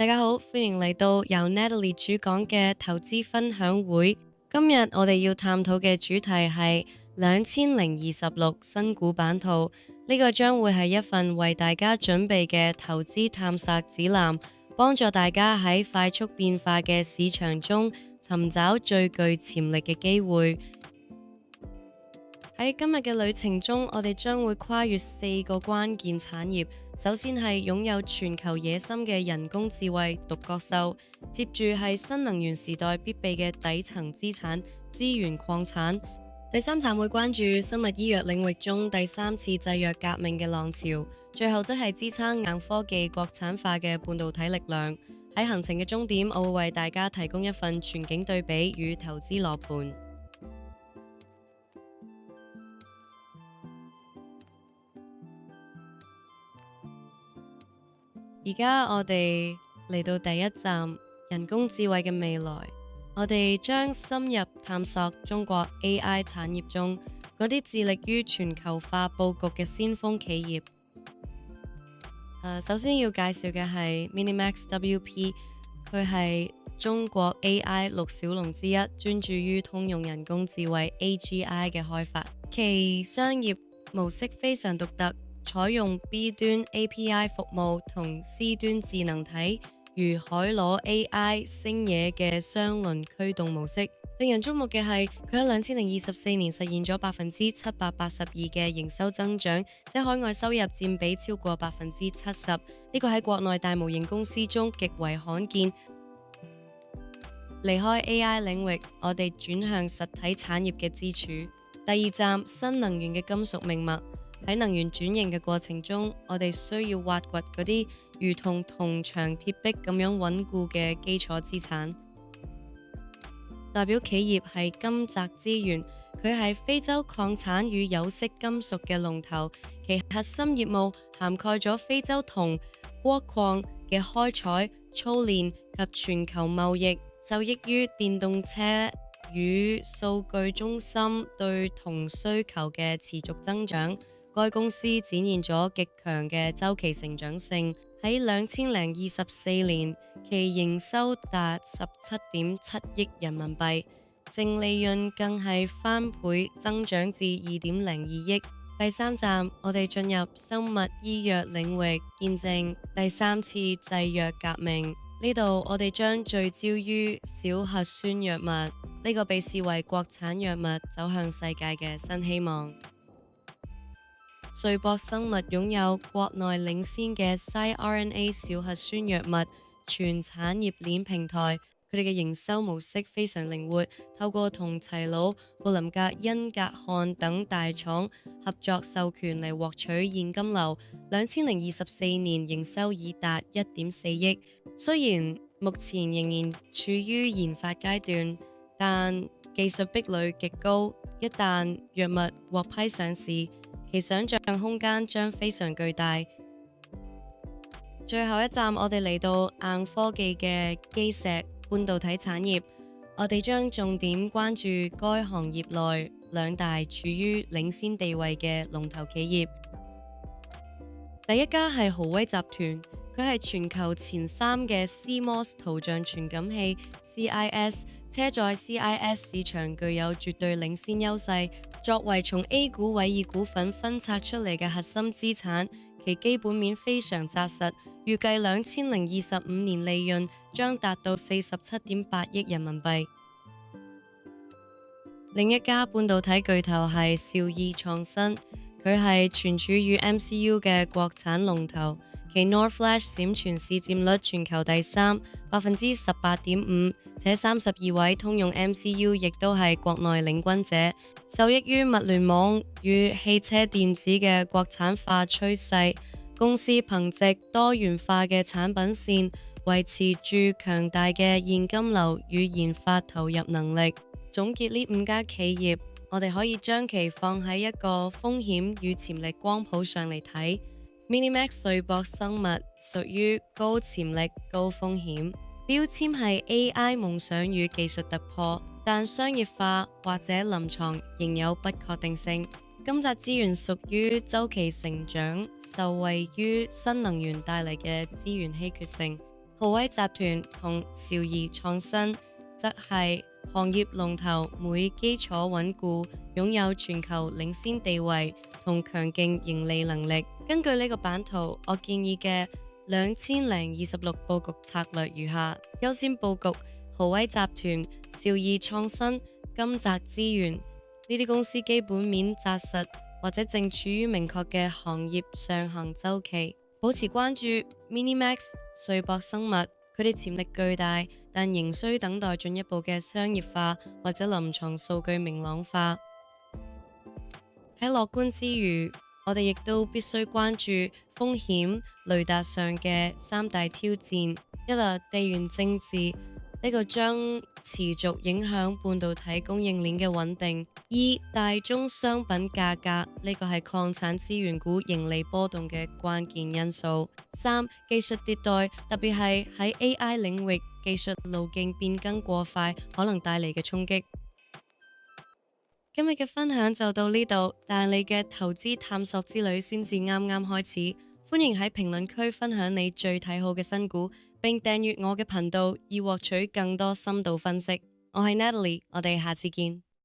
大家好，歡迎嚟到由 Natalie 主講嘅投資分享會。今日我哋要探討嘅主題係2026新股版圖。呢個將會係一份為大家準備嘅投資探索指南，幫助大家喺快速變化嘅市場中尋找最具潛力嘅機會。喺今日嘅旅程中，我哋將會跨越4個關鍵產業。首先係擁有全球野心嘅人工智慧獨角獸，接住係新能源時代必備嘅底層資產資源礦產。第三站會關注生物醫藥領域中第3次製藥革命嘅浪潮，最後則係支撐硬科技國產化嘅半導體力量。喺行程嘅終點，我會為大家提供一份全景對比與投資羅盤。而家我哋嚟到第一站，人工智慧嘅未來。我哋將深入探索中國 AI 產業中嗰啲致力於全球化佈局嘅先鋒企業。首先要介紹嘅係 Minimax WP， 佢係中國 AI 6小龍之一，專注於通用人工智慧 AGI 嘅開發。其商業模式非常獨特，採用 B 端 API 服務同 C 端智能體如海螺 AI 星野嘅雙輪驅動模式。令人矚目嘅係，佢喺2024年實現咗782%嘅營收增長，即海外收入佔比超過70%。呢個喺國內大模型公司中極為罕見。離開 AI 領域，我哋轉向實體產業嘅支柱。第二站，新能源嘅金屬命脈。喺能源轉型嘅過程中，我哋需要挖掘嗰啲如同銅牆鐵壁咁樣穩固嘅基礎資產。代表企業係金澤資源，佢係非洲礦產與有色金屬嘅龍頭，其核心業務涵蓋咗非洲銅、鈷礦嘅開採、操練及全球貿易，受益於電動車與數據中心對銅需求嘅持續增長。該公司展現咗極強嘅週期成長性，喺2024年，其營收達17.7億人民幣，淨利潤更係翻倍增長至2.02億。第三站，我哋進入生物醫藥領域，見證第3次製藥革命。呢度我哋將聚焦於小核酸藥物，呢個被視為國產藥物走向世界嘅新希望。瑞博生物擁有國內領先嘅 siRNA 小核酸藥物全產業鏈平台，佢哋嘅營收模式非常靈活，透過同齊魯、布林格、恩格漢等大廠合作授權嚟獲取現金流。2024年營收已達1.4億，雖然目前仍然處於研發階段，但技術壁壘極高，一旦藥物獲批上市，其想象空間將非常巨大。最後一站，我哋嚟到硬科技嘅基石半導體產業，我哋將重點關注該行業內2大處於領先地位嘅龍頭企業。第一家係豪威集團，佢係全球前3嘅 CMOS 圖像傳感器 CIS 車載 CIS 市場具有絕對領先優勢。作為從 A 股偉爾股份分拆出嚟嘅核心資產，其基本面非常紮實，預計2025年利潤將達到47.8億人民幣。另一家半導體巨頭係兆易創新，佢係存儲與 MCU 嘅國產龍頭，其 NOR Flash 閃存市佔率全球第3，18.5%，且32位通用 MCU 亦都係國內領軍者。受益於物聯網與汽車電子嘅國產化趨勢，公司憑藉多元化嘅產品線，維持住強大嘅現金流與研發投入能力。總結呢5家企業，我哋可以將其放喺一個風險與潛力光譜上嚟睇。Minimax 瑞博生物屬於高潛力高風險，標籤係 AI 夢想與技術突破，但商業化或者臨床仍有不確定性。金澤資源屬於週期成長，受惠於新能源帶嚟嘅資源稀缺性。豪威集團同兆儀創新則係行業龍頭，每基礎穩固，擁有全球領先地位同強勁盈利能力。根據呢個版圖，我建議嘅2026佈局策略如下：優先佈局豪威集團、兆儀創新、金澤資源呢啲公司基本面紮實或者正處於明確嘅行業上行周期。保持關注 Minimax、瑞博生物，佢哋潛力巨大，但仍需等待進一步嘅商業化或者臨床數據明朗化。喺樂觀之餘，我哋亦都必須關注風險雷達上嘅三大挑戰。一來地緣政治，呢個將持續影響半導體供應鏈嘅穩定；二大宗商品價格，呢個係礦產資源股盈利波動嘅關鍵因素；三技術迭代，特別係喺 AI 領域技術路徑變更過快，可能帶嚟嘅衝擊。今日嘅分享就到呢度，但你嘅投資探索之旅先至啱啱開始。歡迎喺評論區分享你最睇好嘅新股，並訂閱我嘅頻道，以獲取更多深度分析。我係 Natalie，我哋下次見。